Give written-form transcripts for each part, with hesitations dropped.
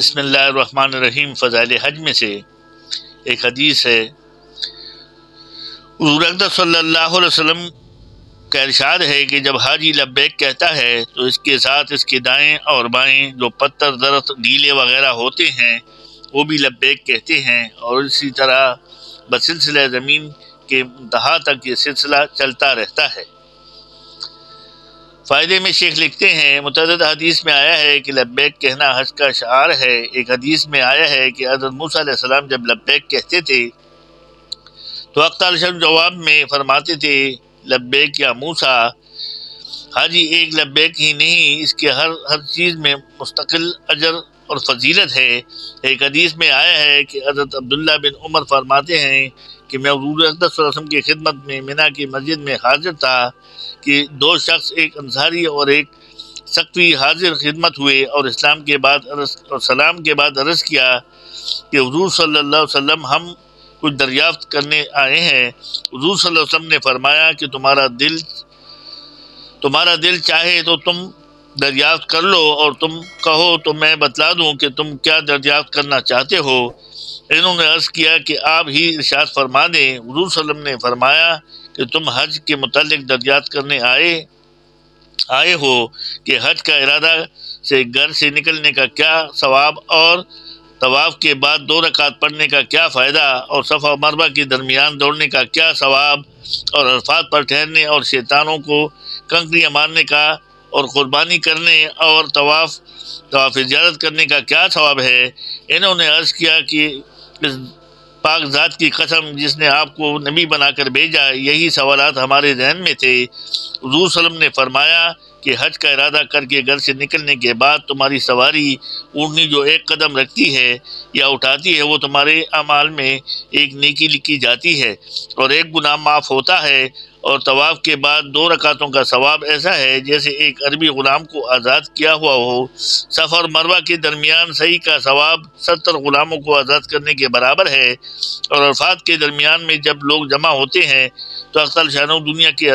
بسم اللہ الرحمن الرحیم۔ فضائل حج میں سے ایک حدیث ہے، حضور اقدس صلی اللہ علیہ وسلم کا ارشاد ہے کہ جب حاجی لبیک کہتا ہے تو اس کے ساتھ اس کے دائیں اور بائیں جو پتھر، درخت، ڈیلے وغیرہ ہوتے ہیں وہ بھی لبیک کہتے ہیں، اور اسی طرح بسلسلہ زمین کے انتہا تک یہ سلسلہ چلتا رہتا ہے۔ فائدے میں شیخ لکھتے ہیں، متعدد حدیث میں آیا ہے کہ لبیک کہنا حج کا شعار ہے۔ ایک حدیث میں آیا ہے کہ حضرت موسیٰ علیہ السلام جب لبیک کہتے تھے تو حق تعالی جواب میں فرماتے تھے لبیک یا موسیٰ۔ حاجی ایک لبیک ہی نہیں، اس کے ہر چیز میں مستقل اجر اور فضیلت ہے۔ ایک حدیث میں آیا ہے کہ حضرت عبداللہ بن عمر فرماتے ہیں کہ میں حضور اقدس صلی اللہ علیہ وسلم کی خدمت میں منی کی مسجد میں حاضر تھا کہ دو شخص، ایک انصاری اور ایک ثقفی، حاضر خدمت ہوئے اور اسلام کے بعد اور سلام کے بعد عرض کیا کہ حضور صلی اللہ علیہ وسلم ہم کچھ دریافت کرنے آئے ہیں۔ حضور صلی اللہ علیہ وسلم نے فرمایا کہ تمہارا دل چاہے تو تم دریافت کر لو، اور تم کہو تو میں بتلا دوں کہ تم کیا دریافت کرنا چاہتے ہو۔ انہوں نے عرض کیا کہ آپ ہی ارشاد فرما دیں۔ حضور صلی اللہ علیہ وسلم نے فرمایا کہ تم حج کے متعلق دریافت کرنے آئے ہو کہ حج کا ارادہ سے گھر سے نکلنے کا کیا ثواب، اور طواف کے بعد 2 رکعت پڑھنے کا کیا فائدہ، اور صفا و مروہ کے درمیان دوڑنے کا کیا ثواب، اور عرفات پر ٹھہرنے اور شیطانوں کو کنکریاں مارنے کا، اور قربانی کرنے اور طواف زیارت کرنے کا کیا ثواب ہے۔ انہوں نے عرض کیا کہ اس پاک ذات کی قسم جس نے آپ کو نبی بنا کر بھیجا، یہی سوالات ہمارے ذہن میں تھے۔ حضور صلی اللہ علیہ وسلم نے فرمایا کہ حج کا ارادہ کر کے گھر سے نکلنے کے بعد تمہاری سواری اونٹنی جو ایک قدم رکھتی ہے یا اٹھاتی ہے وہ تمہارے اعمال میں ایک نیکی لکھی جاتی ہے اور ایک گناہ معاف ہوتا ہے، اور طواف کے بعد 2 رکعتوں کا ثواب ایسا ہے جیسے ایک عربی غلام کو آزاد کیا ہوا ہو۔ صفا اور مروہ کے درمیان سعی کا ثواب 70 غلاموں کو آزاد کرنے کے برابر ہے، اور عرفات کے درمیان میں جب لوگ جمع ہوتے ہیں تو حق تعالی شانہ دنیا کے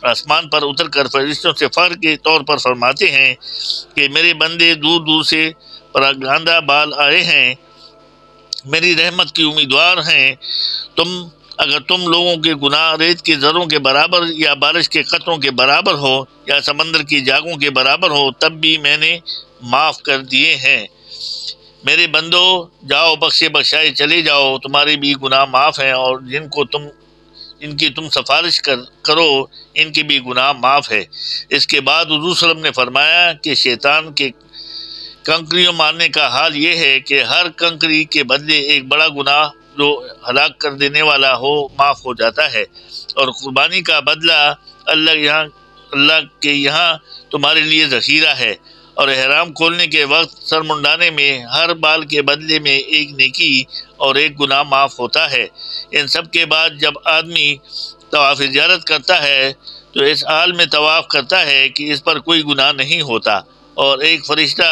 آسمان پر اتر کر فرشتوں سے فخر کے طور پر فرماتے ہیں کہ میرے بندے دور دور سے پراگندہ بال آئے ہیں، میری رحمت کی امیدوار ہیں۔ اگر تم لوگوں کے گناہ ریت کے ذروں کے برابر یا بارش کے قطروں کے برابر ہو یا سمندر کی جاگوں کے برابر ہو تب بھی میں نے معاف کر دیے ہیں۔ میرے بندو جاؤ، بخشے بخشائے چلے جاؤ، تمہارے بھی گناہ معاف ہیں، اور جن کی تم سفارش کرو ان کے بھی گناہ معاف ہے۔ اس کے بعد حضور صلی اللہ علیہ وسلم نے فرمایا کہ شیطان کے کنکریوں مارنے کا حال یہ ہے کہ ہر کنکری کے بدلے ایک بڑا گناہ جو ہلاک کر دینے والا ہو معاف ہو جاتا ہے، اور قربانی کا بدلہ اللہ کے یہاں تمہارے لیے ذخیرہ ہے، اور احرام کھولنے کے وقت سر منڈانے میں ہر بال کے بدلے میں ایک نیکی اور ایک گناہ معاف ہوتا ہے۔ ان سب کے بعد جب آدمی طواف زیارت کرتا ہے تو اس حال میں طواف کرتا ہے کہ اس پر کوئی گناہ نہیں ہوتا، اور ایک فرشتہ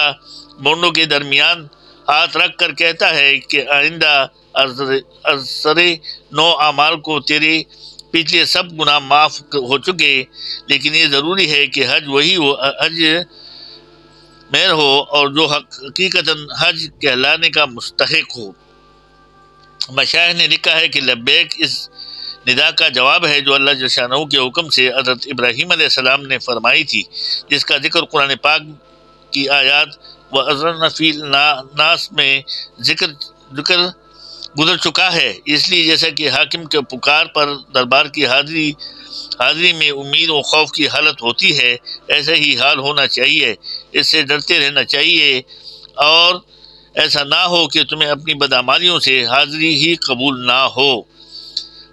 مونڈوں کے درمیان ہاتھ رکھ کر کہتا ہے کہ آئندہ اثر 9 اعمال کو تیرے پچھلے سب گناہ معاف ہو چکے، لیکن یہ ضروری ہے کہ حج مہر ہو اور جو حقیقتاً حج کہلانے کا مستحق ہو۔ مشائخ نے لکھا ہے کہ لبیک اس ندا کا جواب ہے جو اللہ جل شانہ کے حکم سے حضرت ابراہیم علیہ السلام نے فرمائی تھی، جس کا ذکر قرآن پاک کی آیات وَأَذَنَّ فِي النَّاسِ میں ذکر گزر چکا ہے۔ اس لیے جیسا کہ حاکم کے پکار پر دربار کی حاضری میں امید و خوف کی حالت ہوتی ہے، ایسا ہی حال ہونا چاہیے۔ اس سے ڈرتے رہنا چاہیے، اور ایسا نہ ہو کہ تمہیں اپنی بدعمالیوں سے حاضری ہی قبول نہ ہو۔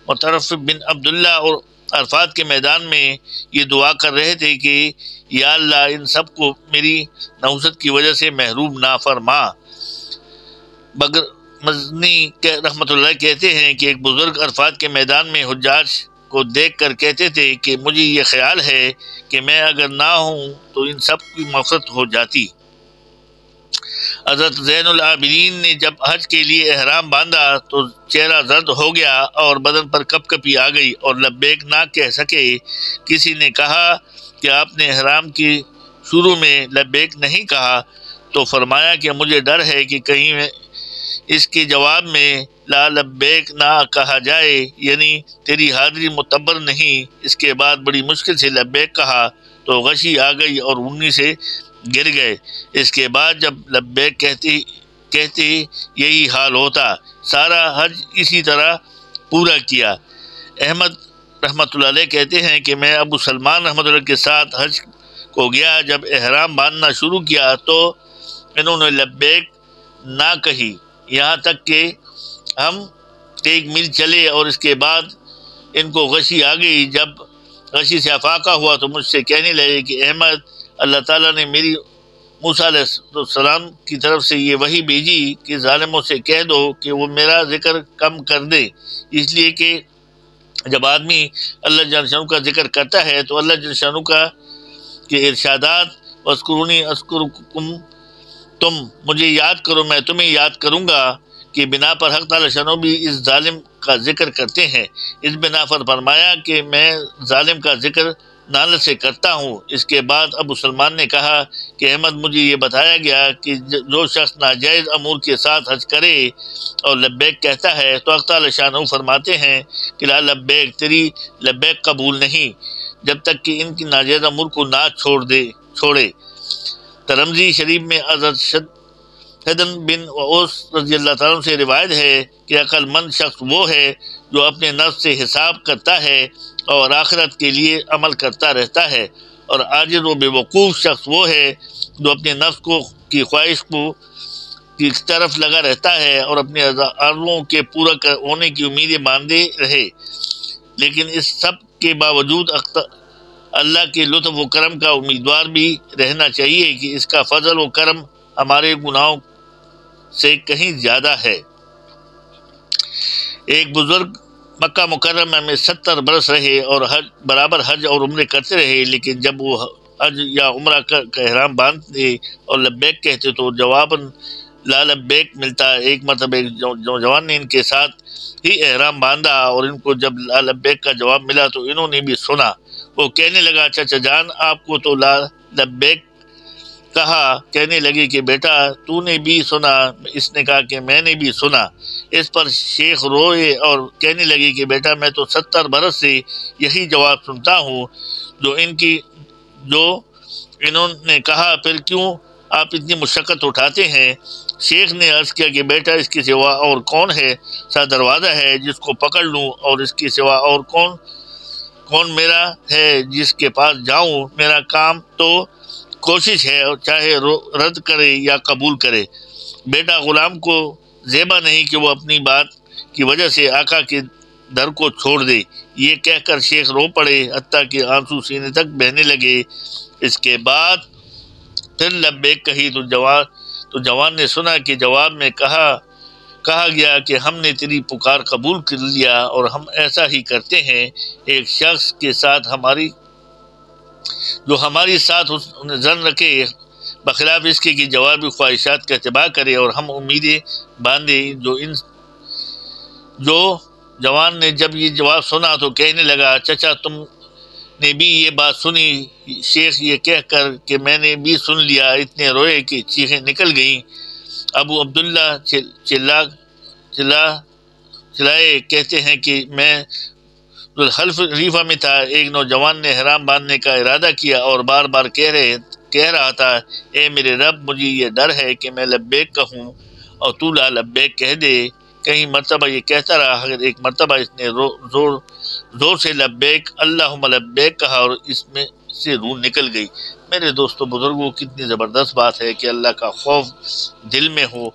مطرف بن عبداللہ اور عرفات کے میدان میں یہ دعا کر رہے تھے کہ یا اللہ ان سب کو میری نحوست کی وجہ سے محروم نہ فرما۔ بگر مزنی رحمۃ اللہ کہتے ہیں کہ ایک بزرگ عرفات کے میدان میں حجاج کو دیکھ کر کہتے تھے کہ مجھے یہ خیال ہے کہ میں اگر نہ ہوں تو ان سب کی مغفرت ہو جاتی۔ حضرت زین العابدین نے جب حج کے لیے احرام باندھا تو چہرہ زرد ہو گیا اور بدن پر کپ کپی آ گئی اور لبیک نہ کہہ سکے۔ کسی نے کہا کہ آپ نے احرام کی شروع میں لبیک نہیں کہا، تو فرمایا کہ مجھے ڈر ہے کہ کہیں اس کے جواب میں لا لبیک نہ کہا جائے، یعنی تیری حاضری معتبر نہیں۔ اس کے بعد بڑی مشکل سے لبیک کہا تو غشی آ گئی اور اڑنی سے گر گئے۔ اس کے بعد جب لبیک کہتے یہی حال ہوتا، سارا حج اسی طرح پورا کیا۔ احمد رحمۃ اللہ علیہ کہتے ہیں کہ میں ابو سلمان رحمۃ اللہ کے ساتھ حج کو گیا، جب احرام باندھنا شروع کیا تو انہوں نے لبیک نہ کہی، یہاں تک کہ ہم 1 میل چلے اور اس کے بعد ان کو غشی آ گئی۔ جب غشی سے افاقہ ہوا تو مجھ سے کہنے لگے کہ احمد، اللہ تعالیٰ نے میری موسیٰ علیہ السلام کی طرف سے یہ وحی بھیجی کہ ظالموں سے کہہ دو کہ وہ میرا ذکر کم کر دے، اس لیے کہ جب آدمی اللہ جل شانہ کا ذکر کرتا ہے تو اللہ جل شانہ کا کے ارشادات وَاذْكُرُونِی أَذْكُرْكُمْ، تم مجھے یاد کرو میں تمہیں یاد کروں گا، کہ بنا پر حق تعالی شانہ بھی اس ظالم کا ذکر کرتے ہیں۔ اس بنا پر فرمایا کہ میں ظالم کا ذکر نالت سے کرتا ہوں۔ اس کے بعد ابو سلمان نے کہا کہ احمد، مجھے یہ بتایا گیا کہ جو شخص ناجائز امور کے ساتھ حج کرے اور لبیک کہتا ہے تو حق تعالی شانہ فرماتے ہیں کہ لا لبیک، تیری لبیک قبول نہیں جب تک کہ ان کی ناجائز امور کو نہ چھوڑے۔ ترمذی شریف میں حضرت شدن بن اوس رضی اللہ تعالیٰ سے روایت ہے کہ عقل مند شخص وہ ہے جو اپنے نفس سے حساب کرتا ہے اور آخرت کے لیے عمل کرتا رہتا ہے، اور عاجز و بے وقوف شخص وہ ہے جو اپنے نفس کی خواہش کی طرف لگا رہتا ہے اور اپنے آرزوؤں کے پورا ہونے کی امیدیں باندھے رہے۔ لیکن اس سب کے باوجود اللہ کے لطف و کرم کا امیدوار بھی رہنا چاہیے کہ اس کا فضل و کرم ہمارے گناہوں سے کہیں زیادہ ہے۔ ایک بزرگ مکہ مکرمہ میں 70 برس رہے اور برابر حج اور عمرے کرتے رہے، لیکن جب وہ حج یا عمرہ کا احرام باندھتے اور لبیک کہتے تو جواباً لا لبیک ملتا۔ ایک مرتبہ ایک نوجوان نے ان کے ساتھ ہی احرام باندھا اور ان کو جب لا لبیک کا جواب ملا تو انہوں نے بھی سنا۔ وہ کہنے لگا، چچا جان، آپ کو تو لا لبیک کہا۔ کہنے لگے کہ بیٹا تو نے بھی سنا؟ اس نے کہا کہ میں نے بھی سنا۔ اس پر شیخ روئے اور کہنے لگے کہ بیٹا میں تو 70 برس سے یہی جواب سنتا ہوں جو انہوں نے کہا، پھر کیوں آپ اتنی مشقت اٹھاتے ہیں؟ شیخ نے عرض کیا کہ بیٹا اس کے سوا اور کون ہے؟ سا دروازہ ہے جس کو پکڑ لوں، اور اس کے سوا اور کون میرا ہے جس کے پاس جاؤں؟ میرا کام تو کوشش ہے، چاہے رد کرے یا قبول کرے۔ بیٹا غلام کو زیبا نہیں کہ وہ اپنی بات کی وجہ سے آقا کے در کو چھوڑ دے۔ یہ کہہ کر شیخ رو پڑے حتیٰ کہ آنسو سینے تک بہنے لگے۔ اس کے بعد پھر لبیک کہی تو جوان نے سنا کہ جواب میں کہا گیا کہ ہم نے تیری پکار قبول کر لیا اور ہم ایسا ہی کرتے ہیں۔ ایک شخص کے ساتھ جو ہماری ساتھ ظن رکھے بخلاف اس کے جوابی خواہشات کا اتباع کرے اور ہم امیدیں باندھے۔ جو جوان نے جب یہ جواب سنا تو کہنے لگا، چچا تم نے بھی یہ بات سنی؟ شیخ یہ کہہ کر کہ میں نے بھی سن لیا اتنے روئے کہ چیخیں نکل گئیں۔ ابو عبداللہ چلائے کہتے ہیں کہ میں ذوالحلیفہ ریفہ میں تھا۔ ایک نوجوان نے احرام باندھنے کا ارادہ کیا اور بار بار کہہ رہا تھا، اے میرے رب، مجھے یہ ڈر ہے کہ میں لبیک کہوں اور تو لا لبیک کہہ دے۔ کئی مرتبہ یہ کہتا رہا، ایک مرتبہ اس نے زور سے لبیک اللہم لبیک کہا اور اس میں سے روح نکل گئی۔ میرے دوستو بزرگوں، کتنی زبردست بات ہے کہ اللہ کا خوف دل میں ہو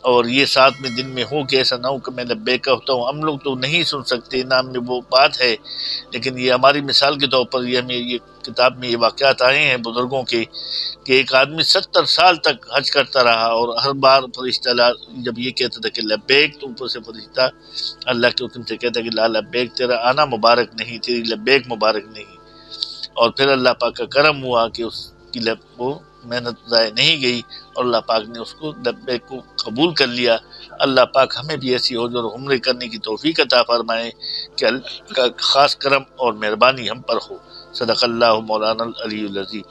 اور یہ ساتھ میں دل میں ہو کہ ایسا نہ ہو کہ میں لبیک کہتا ہوں۔ ہم لوگ تو نہیں سن سکتے، نہ میں وہ بات ہے، لیکن یہ ہماری مثال کے طور پر یہ کتاب میں یہ واقعات آئے ہیں بزرگوں کے کہ ایک آدمی 70 سال تک حج کرتا رہا اور ہر بار فرشتہ جب یہ کہتا تھا کہ لبیک تو اوپر سے فرشتہ اللہ کے حکم سے کہتا کہ لا لبیک، تیرا آنا مبارک نہیں، تیری لبیک مبارک نہیں۔ اور پھر اللہ پاک کا کرم ہوا کہ اس کی وہ محنت ضائع نہیں گئی اور اللہ پاک نے اس کو لبیک کو قبول کر لیا۔ اللہ پاک ہمیں بھی ایسی حج اور عمرے کرنے کی توفیق عطا فرمائے کہ اللہ کا خاص کرم اور مہربانی ہم پر ہو۔ صدق اللہ مولانا العلی العظیم۔